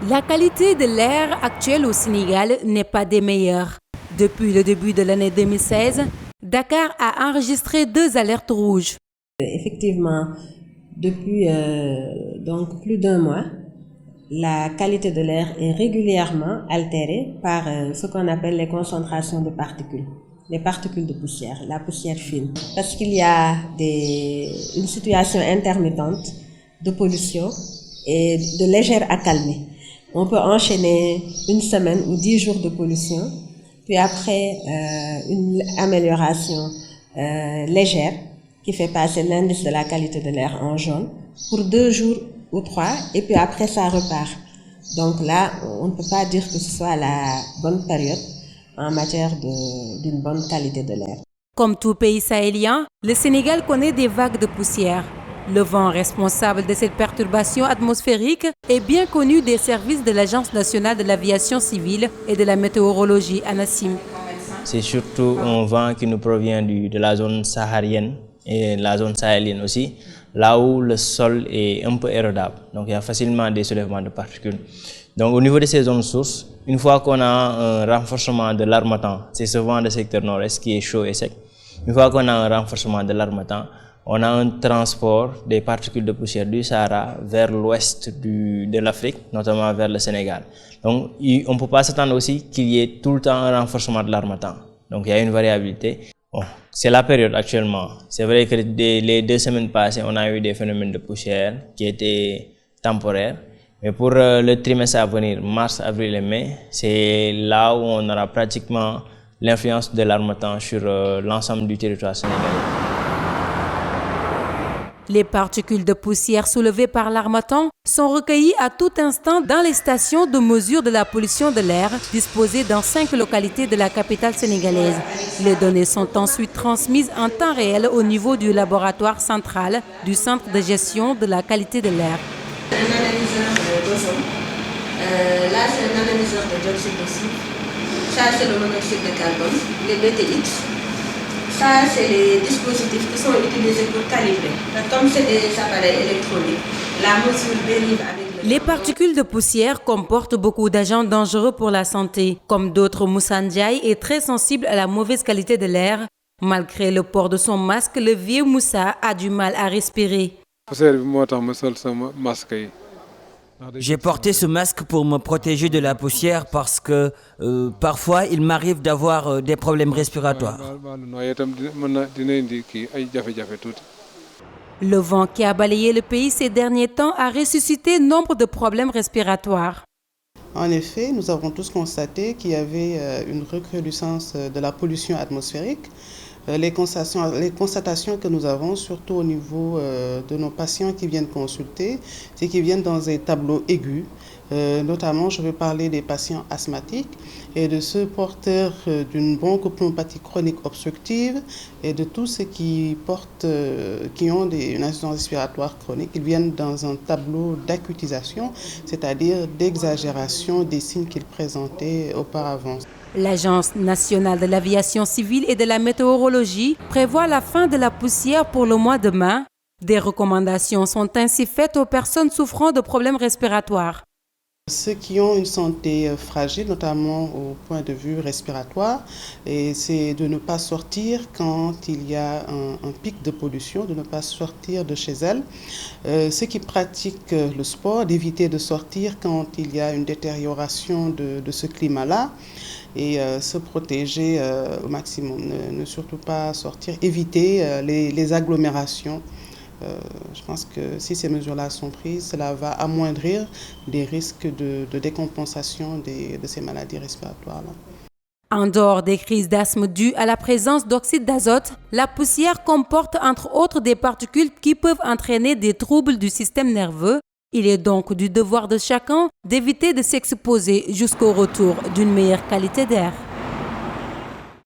La qualité de l'air actuelle au Sénégal n'est pas des meilleures. Depuis le début de l'année 2016, Dakar a enregistré 2 alertes rouges. Effectivement, depuis donc plus d'1 mois, la qualité de l'air est régulièrement altérée par ce qu'on appelle les concentrations de particules, les particules de poussière, la poussière fine. Parce qu'il y a une situation intermittente de pollution et de légère accalmie. On peut enchaîner 1 semaine ou 10 jours de pollution, puis après une amélioration légère qui fait passer l'indice de la qualité de l'air en jaune pour 2 jours ou 3, et puis après ça repart. Donc là, on ne peut pas dire que ce soit la bonne période en matière d'une bonne qualité de l'air. Comme tout pays sahélien, le Sénégal connaît des vagues de poussière. Le vent responsable de cette perturbation atmosphérique est bien connu des services de l'Agence nationale de l'aviation civile et de la météorologie, ANACIM. C'est surtout un vent qui nous provient de la zone saharienne et la zone sahélienne aussi, là où le sol est un peu érodable. Donc il y a facilement des soulèvements de particules. Donc au niveau de ces zones sources, une fois qu'on a un renforcement de l'harmattan, c'est ce vent du secteur nord-est qui est chaud et sec, une fois qu'on a un renforcement de l'harmattan, on a un transport des particules de poussière du Sahara vers l'ouest de l'Afrique, notamment vers le Sénégal. Donc on ne peut pas s'attendre aussi qu'il y ait tout le temps un renforcement de l'harmattan. Donc il y a une variabilité. Bon, c'est la période actuellement. C'est vrai que les 2 semaines passées, on a eu des phénomènes de poussière qui étaient temporaires. Mais pour le trimestre à venir, mars, avril et mai, c'est là où on aura pratiquement l'influence de l'harmattan sur l'ensemble du territoire sénégalais. Les particules de poussière soulevées par l'harmattan sont recueillies à tout instant dans les stations de mesure de la pollution de l'air disposées dans 5 localités de la capitale sénégalaise. Les données sont ensuite transmises en temps réel au niveau du laboratoire central du Centre de gestion de la qualité de l'air. Un analyseur d'ozone, là c'est un analyseur de dioxyde de soufre, ça c'est le monoxyde de carbone, les BTX. Ça, c'est les dispositifs qui sont utilisés pour calibrer. Comme c'est des appareils électroniques, la mesure dérive avec Les particules de poussière comportent beaucoup d'agents dangereux pour la santé. Comme d'autres, Moussa Ndiaye est très sensible à la mauvaise qualité de l'air. Malgré le port de son masque, le vieux Moussa a du mal à respirer. J'ai porté ce masque pour me protéger de la poussière parce que parfois il m'arrive d'avoir des problèmes respiratoires. Le vent qui a balayé le pays ces derniers temps a ressuscité nombre de problèmes respiratoires. En effet, nous avons tous constaté qu'il y avait une recrudescence de la pollution atmosphérique. Les constatations que nous avons, surtout au niveau de nos patients qui viennent consulter, c'est qu'ils viennent dans des tableaux aigus. Notamment, je veux parler des patients asthmatiques et de ceux porteurs d'une bronchopneumopathie chronique obstructive et de tous ceux qui ont une insuffisance respiratoire chronique. Ils viennent dans un tableau d'acutisation, c'est-à-dire d'exagération des signes qu'ils présentaient auparavant. L'Agence nationale de l'aviation civile et de la météorologie prévoit la fin de la poussière pour le mois de mai. Des recommandations sont ainsi faites aux personnes souffrant de problèmes respiratoires. Ceux qui ont une santé fragile, notamment au point de vue respiratoire, c'est de ne pas sortir quand il y a un pic de pollution, de ne pas sortir de chez elles. Ceux qui pratiquent le sport, d'éviter de sortir quand il y a une détérioration de ce climat-là et se protéger au maximum, ne surtout pas sortir, éviter les agglomérations. Je pense que si ces mesures-là sont prises, cela va amoindrir des risques de décompensation de ces maladies respiratoires-là. En dehors des crises d'asthme dues à la présence d'oxyde d'azote, la poussière comporte entre autres des particules qui peuvent entraîner des troubles du système nerveux. Il est donc du devoir de chacun d'éviter de s'exposer jusqu'au retour d'une meilleure qualité d'air.